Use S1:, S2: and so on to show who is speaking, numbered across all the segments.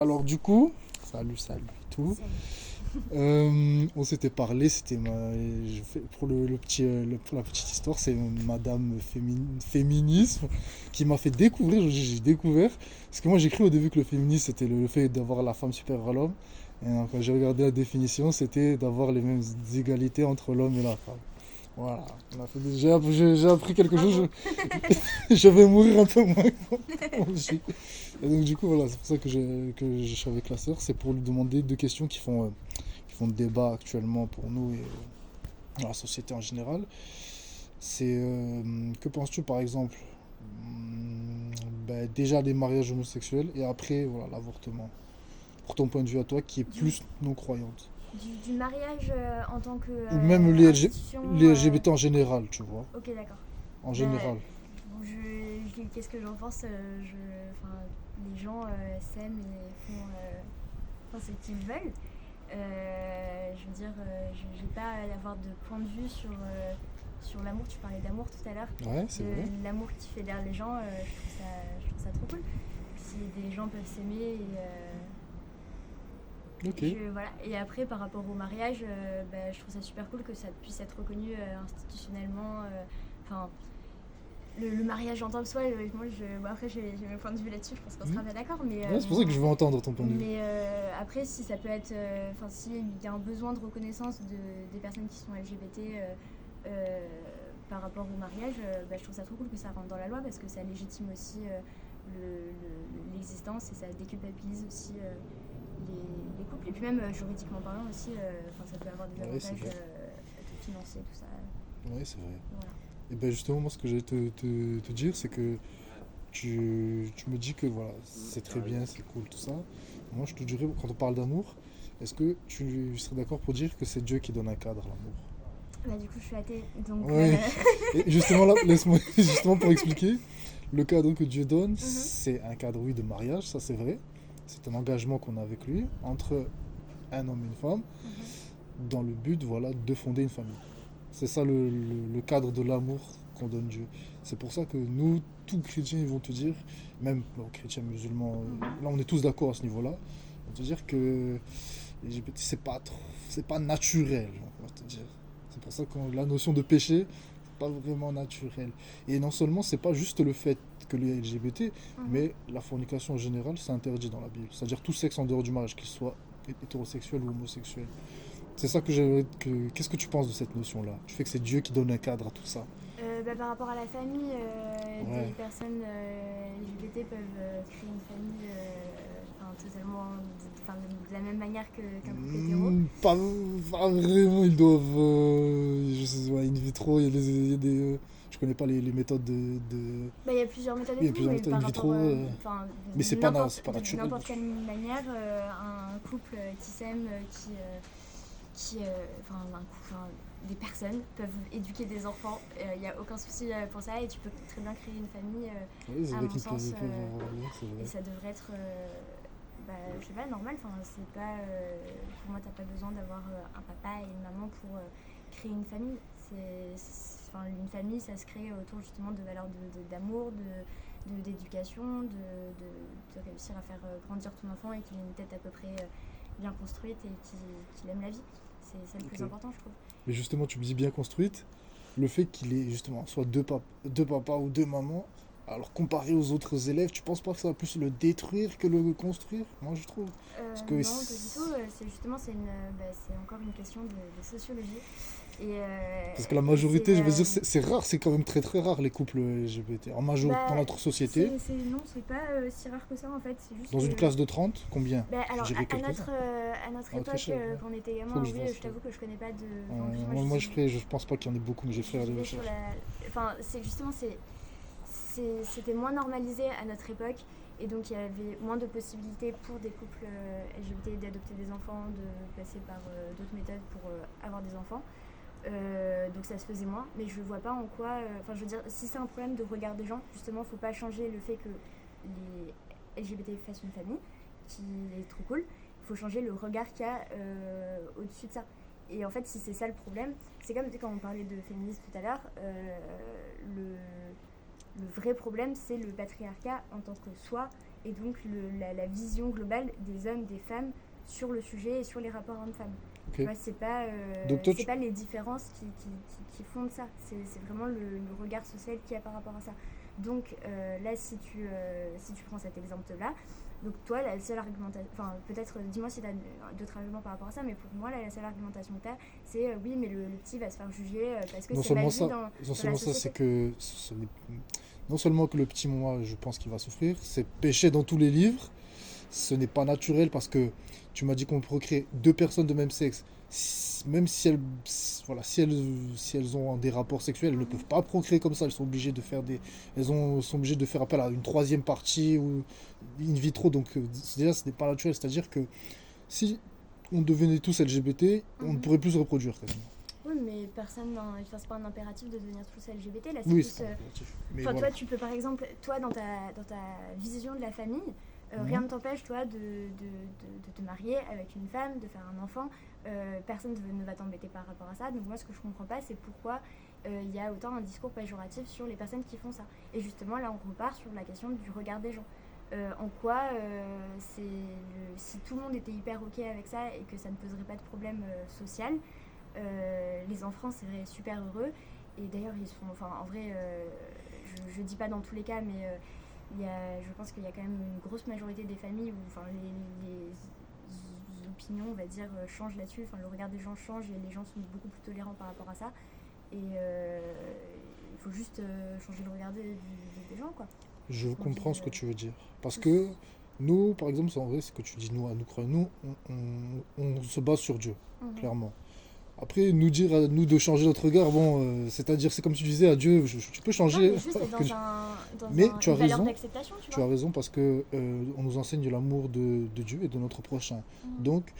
S1: Alors du coup, salut tout.
S2: Salut.
S1: On s'était parlé, pour pour la petite histoire, c'est Madame Féminisme qui m'a fait découvrir, j'ai découvert, parce que moi j'ai cru au début que le féminisme c'était le fait d'avoir la femme supérieure à l'homme, et quand j'ai regardé la définition, c'était d'avoir les mêmes égalités entre l'homme et la femme. Voilà, j'ai appris quelque chose,
S2: Bravo.
S1: je vais mourir un peu moins aussi. Et donc du coup voilà, c'est pour ça que je suis avec la sœur, c'est pour lui demander deux questions qui font débat actuellement pour nous et dans la société en général. Que penses-tu par exemple déjà des mariages homosexuels et après voilà, l'avortement, pour ton point de vue à toi qui est
S2: Du,
S1: plus non-croyante.
S2: du mariage en tant que
S1: Ou même
S2: institution.
S1: les LGBT en général, tu vois,
S2: Ok, d'accord.
S1: en
S2: Ben,
S1: général.
S2: qu'est-ce que j'en pense enfin, les gens s'aiment et font ce qu'ils veulent. Je veux dire, j'ai pas à avoir de point de vue sur l'amour. Tu parlais d'amour tout à l'heure.
S1: Ouais, c'est vrai.
S2: L'amour qui fédère les gens, je trouve ça trop cool. Si des gens peuvent s'aimer
S1: Ok.
S2: voilà. Et après, par rapport au mariage, je trouve ça super cool que ça puisse être reconnu institutionnellement. Enfin, le mariage en tant que soi, après j'ai mes points de vue là-dessus, je pense qu'on sera
S1: Mhm.
S2: pas d'accord.
S1: Ouais, c'est pour ça que je veux entendre ton point de vue.
S2: Mais après, si ça peut être. Enfin, s'il y a un besoin de reconnaissance des personnes qui sont LGBT par rapport au mariage, je trouve ça trop cool que ça rentre dans la loi parce que ça légitime aussi l'existence et ça déculpabilise aussi les couples. Et puis même juridiquement parlant aussi, ça peut avoir des
S1: Ouais, c'est
S2: avantages
S1: vrai.
S2: financiers, tout ça.
S1: Ouais, c'est vrai.
S2: Voilà.
S1: Et ben justement, moi, ce que j'allais te dire, c'est que tu me dis que voilà, c'est très bien, c'est cool, tout ça. Moi, je te dirais, quand on parle d'amour, est-ce que tu serais d'accord pour dire que c'est Dieu qui donne un cadre à l'amour?
S2: Bah, du coup, je suis athée, donc.
S1: Oui. Et justement, là, laisse-moi justement pour expliquer. Le cadre que Dieu donne,
S2: Mhm.
S1: c'est un cadre, oui, de mariage, ça c'est vrai. C'est un engagement qu'on a avec lui, entre un homme et une femme,
S2: Mhm.
S1: dans le but, voilà, de fonder une famille. C'est ça le cadre de l'amour qu'on donne Dieu. C'est pour ça que nous, tous chrétiens, ils vont te dire, même bon, chrétiens, musulmans, là on est tous d'accord à ce niveau-là, ils vont te dire que LGBT, c'est pas naturel, on va te dire. C'est pour ça que la notion de péché, c'est pas vraiment naturel. Et non seulement, c'est pas juste le fait que les LGBT,
S2: Mhm.
S1: mais la fornication en général, c'est interdit dans la Bible. C'est-à-dire tout sexe en dehors du mariage, qu'il soit hétérosexuel ou homosexuel. C'est ça que j'aimerais que. Qu'est-ce que tu penses de cette notion-là? Tu fais que c'est Dieu qui donne un cadre à tout ça.
S2: Par rapport à la famille, des
S1: Ouais.
S2: personnes LGBT peuvent créer une famille totalement de la même manière qu'un couple hétéro.
S1: Pas, pas vraiment, ils doivent. Je sais, ouais, in vitro, il y a des. Je connais pas les méthodes de.
S2: Il y a plusieurs méthodes et
S1: Il y a
S2: tout,
S1: plusieurs
S2: mais
S1: méthodes in
S2: par rapport,
S1: vitro, mais c'est pas
S2: de
S1: naturel.
S2: n'importe quelle manière, un couple qui s'aime, des personnes peuvent éduquer des enfants. Il n'y a aucun souci pour ça et tu peux très bien créer une famille,
S1: Oui, c'est
S2: à
S1: vrai
S2: mon
S1: qu'ils
S2: sens,
S1: peuvent avoir un lien, c'est
S2: et
S1: vrai.
S2: ça devrait être, je sais pas, normal. Enfin, c'est pas, pour moi, t'as pas besoin d'avoir un papa et une maman pour créer une famille. Une famille, ça se crée autour justement de valeurs d'amour, d'éducation, de réussir à faire grandir ton enfant et qu'il ait une tête à peu près bien construite et qu'il aime la vie. C'est ça le plus
S1: Ok.
S2: important, je trouve.
S1: Mais justement, tu me dis bien construite. Le fait qu'il ait justement soit deux papas ou deux mamans, alors comparé aux autres élèves, tu penses pas que ça va plus le détruire que le construire? Moi, je trouve. Parce que.
S2: Non, pas du tout. C'est justement, c'est encore une question de sociologie. Et,
S1: Parce que la
S2: et
S1: majorité, je veux dire, c'est rare, c'est quand même très très rare les couples LGBT. Dans
S2: bah,
S1: notre société,
S2: non, c'est pas si rare que ça en fait. C'est juste
S1: dans une
S2: que.
S1: classe de 30, combien? Je
S2: Alors,
S1: dirais
S2: à
S1: quelques-uns.
S2: notre
S1: À notre
S2: époque,
S1: échelle, ouais.
S2: quand on était
S1: Faut
S2: gamin,
S1: que je
S2: oui,
S1: fasse.
S2: je t'avoue que je connais pas de. Enfin, en plus, moi,
S1: Moi, je pense pas qu'il y en ait beaucoup, mais j'ai fait
S2: je
S1: des
S2: vais sur
S1: recherches.
S2: la. Enfin, c'est justement, c'était moins normalisé à notre époque. Et donc, il y avait moins de possibilités pour des couples LGBT d'adopter des enfants, de passer par d'autres méthodes pour avoir des enfants. Donc ça se faisait moins, mais je vois pas en quoi. Enfin, je veux dire, si c'est un problème de regard des gens, justement, faut pas changer le fait que les LGBT fassent une famille, qui est trop cool. Il faut changer le regard qu'il y a au-dessus de ça. Et en fait, si c'est ça le problème, c'est comme quand on parlait de féminisme tout à l'heure, le vrai problème, c'est le patriarcat en tant que soi et donc la vision globale des hommes, des femmes sur le sujet et sur les rapports hommes-femmes.
S1: Ok.
S2: Tu vois, c'est pas,
S1: Donc toi,
S2: c'est pas les différences qui font ça, c'est vraiment le regard social qu'il y a par rapport à ça. Donc là, si tu prends cet exemple-là, donc toi, la seule argumentation, enfin peut-être, dis-moi si tu as d'autres arguments par rapport à ça, mais pour moi, là, la seule argumentation que tu as, c'est oui, mais le petit va se faire juger parce que
S1: non
S2: c'est mal
S1: seulement
S2: vu
S1: ça,
S2: dans
S1: non
S2: la
S1: seulement ça, c'est
S2: société.
S1: que non seulement que le petit, moi, je pense qu'il va souffrir, c'est péché dans tous les livres. Ce n'est pas naturel parce que tu m'as dit qu'on procrée deux personnes de même sexe. Même si elles, voilà, si elles ont des rapports sexuels, elles ne peuvent pas procréer comme ça. Elles sont obligées de faire sont obligées de faire appel à une troisième partie ou in vitro. Donc déjà, ce n'est pas naturel. C'est-à-dire que si on devenait tous LGBT, on ne pourrait plus se reproduire quasiment.
S2: Oui, mais personne, c'est pas un impératif de devenir tous LGBT. Là, c'est
S1: Oui,
S2: plus.
S1: c'est un impératif. Mais
S2: Enfin,
S1: voilà.
S2: toi, tu peux par exemple, toi, dans ta vision de la famille, rien ne t'empêche, toi, de te marier avec une femme, de faire un enfant. Personne ne va t'embêter par rapport à ça. Donc, moi, ce que je comprends pas, c'est pourquoi il y a autant un discours péjoratif sur les personnes qui font ça. Et justement, là, on repart sur la question du regard des gens. En quoi, si tout le monde était hyper OK avec ça et que ça ne poserait pas de problème social, les enfants seraient super heureux. Et d'ailleurs, ils sont. Enfin, en vrai, je dis pas dans tous les cas, mais je pense qu'il y a quand même une grosse majorité des familles où les opinions, on va dire, changent là-dessus. Enfin, le regard des gens change et les gens sont beaucoup plus tolérants par rapport à ça. Et il faut juste changer le regard des gens, quoi.
S1: Je
S2: On
S1: comprends
S2: dit,
S1: ce que tu veux dire. Parce que nous, par exemple, c'est en vrai ce que tu dis, nous croyons, on se base sur Dieu, clairement. Après, nous dire à nous de changer notre regard, bon, c'est-à-dire, c'est comme tu disais à Dieu, tu peux
S2: Non,
S1: changer.
S2: mais juste être
S1: que- Mais tu
S2: une
S1: as
S2: valeur
S1: raison,
S2: d'acceptation, tu
S1: tu
S2: vois.
S1: as raison parce que on nous enseigne l'amour de Dieu et de notre prochain. Donc,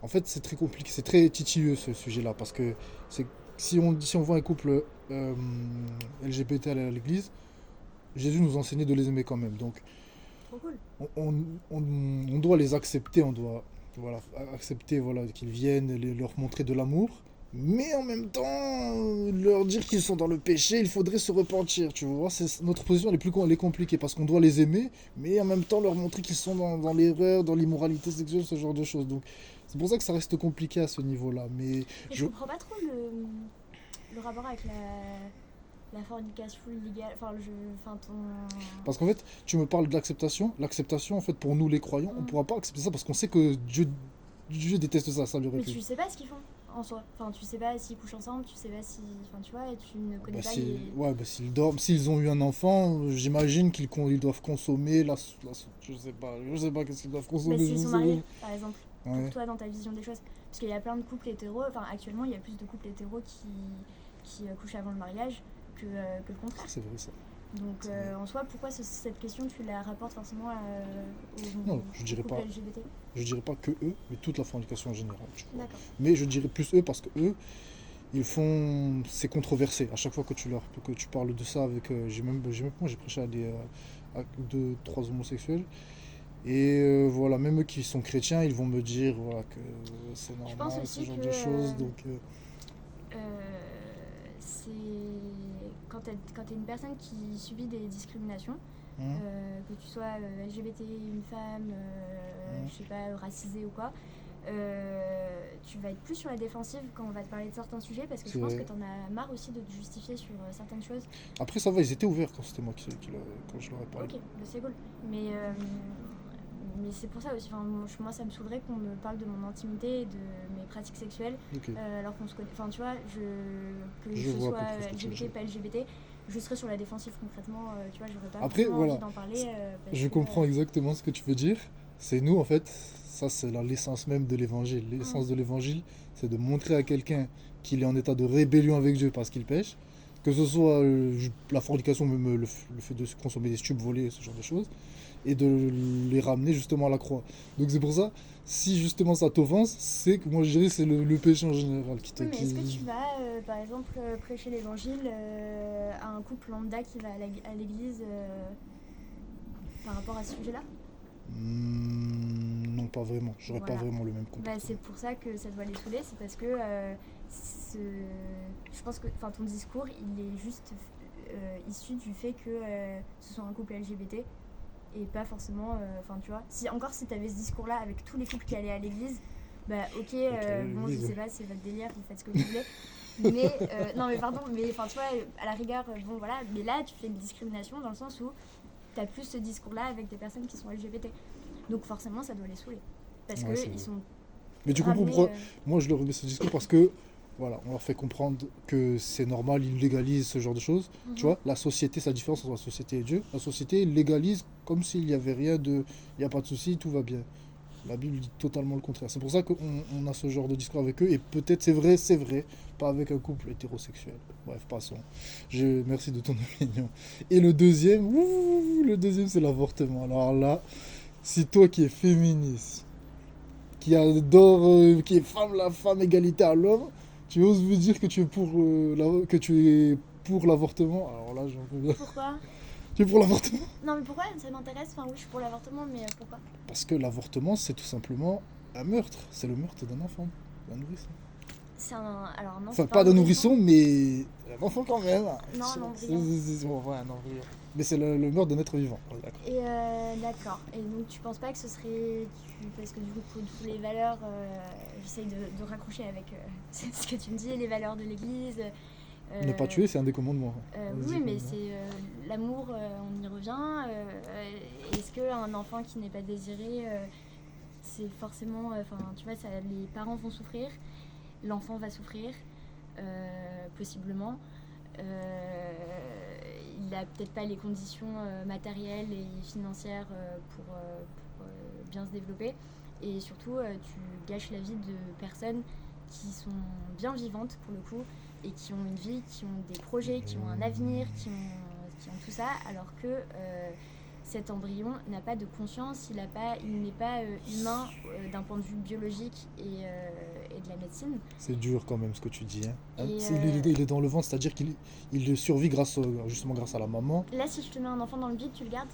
S1: en fait, c'est très compliqué, c'est très titilleux ce sujet-là parce que c'est si on voit un couple LGBT à l'église, Jésus nous enseignait de les aimer quand même. Donc,
S2: Trop cool.
S1: on doit les accepter, on doit voilà, accepter voilà, qu'ils viennent, leur montrer de l'amour, mais en même temps, leur dire qu'ils sont dans le péché, il faudrait se repentir, tu vois. Notre position elle est compliquée parce qu'on doit les aimer, mais en même temps leur montrer qu'ils sont dans l'erreur, dans l'immoralité sexuelle, ce genre de choses. Donc c'est pour ça que ça reste compliqué à ce niveau-là. Mais
S2: Et je comprends pas trop le rapport avec la fornication illégale. Enfin, ton.
S1: parce qu'en fait, tu me parles de l'acceptation. L'acceptation, en fait, pour nous les croyants, on ne pourra pas accepter ça parce qu'on sait que Dieu déteste ça, ça lui aurait
S2: Mais
S1: pu.
S2: tu sais pas ce qu'ils font en soi. Enfin, tu sais pas s'ils couchent ensemble, tu sais pas si. Enfin, tu vois, et tu ne connais
S1: Bah,
S2: pas les.
S1: ouais, bah, s'ils dorment, s'ils ont eu un enfant, j'imagine ils doivent consommer je sais pas qu'est-ce qu'ils doivent
S2: Bah,
S1: consommer,
S2: s'ils
S1: je
S2: sont
S1: sais
S2: mariés,
S1: pas.
S2: par exemple.
S1: Ouais.
S2: Pour toi, dans ta vision des choses. Parce qu'il y a plein de couples hétéros. Enfin, actuellement, il y a plus de couples hétéros qui couchent avant le mariage que le contraire.
S1: C'est vrai ça.
S2: Donc, en soi, pourquoi cette question, tu la rapportes forcément
S1: Non,
S2: aux couples LGBT?
S1: je dirais pas que eux, mais toute la fornication en général. Tu vois.
S2: D'accord.
S1: Mais je dirais plus eux parce que eux, c'est controversé. À chaque fois que tu parles de ça avec, moi j'ai prêché à deux, trois homosexuels. Et voilà, même eux qui sont chrétiens, ils vont me dire voilà, que c'est
S2: Je pense
S1: normal, ce
S2: aussi
S1: genre
S2: que
S1: de choses. Donc,
S2: c'est quand t'es une personne qui subit des discriminations,
S1: hein,
S2: que tu sois LGBT, une femme, je sais pas, racisée ou quoi, tu vas être plus sur la défensive quand on va te parler de certains sujets parce que je
S1: c'est
S2: pense
S1: vrai.
S2: que t'en as marre aussi de te justifier sur certaines choses.
S1: Après, ça va, ils étaient ouverts quand c'était moi quand je leur ai parlé.
S2: Ok, bah c'est cool. Mais c'est pour ça aussi, enfin, moi ça me saoulerait qu'on me parle de mon intimité et de mes pratiques sexuelles
S1: Ok.
S2: alors qu'on se connaît. Enfin, tu vois, que
S1: Je
S2: je
S1: vois
S2: sois
S1: à peu près ce que tu veux
S2: LGBT,
S1: dire.
S2: pas LGBT, je serais sur la défensive concrètement, tu vois, j'aurais pas
S1: Après,
S2: forcément
S1: voilà,
S2: envie d'en parler. Parce
S1: je
S2: que,
S1: comprends exactement ce que tu veux dire. C'est nous, en fait, ça c'est l'essence même de l'évangile. L'essence de l'évangile, c'est de montrer à quelqu'un qu'il est en état de rébellion avec Dieu parce qu'il pêche, que ce soit la fornication, même le fait de consommer des stupes volés, ce genre de choses, et de les ramener justement à la croix. Donc c'est pour ça, si justement ça t'offense, c'est que moi je dirais que c'est le péché en général qui te...
S2: Oui, mais est-ce que
S1: Qui...
S2: tu vas, par exemple, prêcher l'évangile à un couple lambda qui va à l'église par rapport à ce sujet-là?
S1: Non, pas vraiment. J'aurais pas
S2: Voilà.
S1: vraiment le même
S2: Bah,
S1: comportement.
S2: c'est pour ça que ça doit les saouler, c'est parce que je pense que ton discours, il est juste issu du fait que ce soit un couple LGBT et pas forcément, enfin tu vois, si tu avais ce discours-là avec tous les couples qui allaient à l'église, bah ok, bon je sais pas, c'est votre délire, vous faites ce que vous voulez, mais non mais pardon, mais enfin tu vois, à la rigueur, bon voilà, mais là tu fais une discrimination dans le sens où t'as plus ce discours-là avec des personnes qui sont LGBT, donc forcément ça doit les saouler, parce
S1: Ouais,
S2: que
S1: c'est
S2: ils
S1: vrai.
S2: sont
S1: Mais du coup,
S2: ramenés,
S1: pourquoi moi je leur remets ce discours parce que voilà, on leur fait comprendre que c'est normal, ils légalisent ce genre de choses. Tu vois, la société, c'est la différence entre la société et Dieu. La société légalise comme s'il n'y avait rien de. Il n'y a pas de souci, tout va bien. La Bible dit totalement le contraire. C'est pour ça qu'on a ce genre de discours avec eux. Et peut-être c'est vrai, pas avec un couple hétérosexuel. Bref, passons. Merci de ton opinion. Et le deuxième c'est l'avortement. Alors là, si toi qui es féministe, qui adore, qui est femme, la femme, égalité à l'homme, tu oses me dire que tu es pour, que tu es pour l'avortement. Alors là, j'en peux bien.
S2: Pourquoi?
S1: Tu es pour l'avortement?
S2: Non mais pourquoi ça m'intéresse, enfin oui je suis pour l'avortement, mais pourquoi?
S1: Parce que l'avortement, c'est tout simplement un meurtre. C'est le meurtre d'un enfant, d'un nourrisson.
S2: Alors non,
S1: Enfin,
S2: c'est pas
S1: pas
S2: un
S1: d'un
S2: nourrisson.
S1: nourrisson, mais un enfant quand même.
S2: Non, un embryon.
S1: Ouais, un embryon. Mais c'est le meurtre d'un être vivant. Ouais, d'accord.
S2: Et d'accord. Et donc tu penses pas que ce serait. Parce que du coup, toutes les valeurs. J'essaye de raccrocher avec ce que tu me dis, les valeurs de l'église.
S1: Ne pas tuer, c'est un des commandements.
S2: Oui, mais c'est l'amour, on y revient. Est-ce qu'un enfant qui n'est pas désiré, c'est forcément. Enfin, tu vois, les parents vont souffrir, l'enfant va souffrir, possiblement. Il n'a peut-être pas les conditions matérielles et financières pour bien se développer. Et surtout, tu gâches la vie de personnes qui sont bien vivantes pour le coup et qui ont une vie, qui ont des projets, qui ont un avenir, qui ont tout ça, alors que cet embryon n'a pas de conscience, il n'est pas humain d'un point de vue biologique et de la médecine.
S1: C'est dur quand même ce que tu dis. Hein.
S2: Et,
S1: il est dans le ventre, c'est-à-dire qu'il survit justement grâce à la maman.
S2: Là, si je te mets un enfant dans le bide, tu le gardes?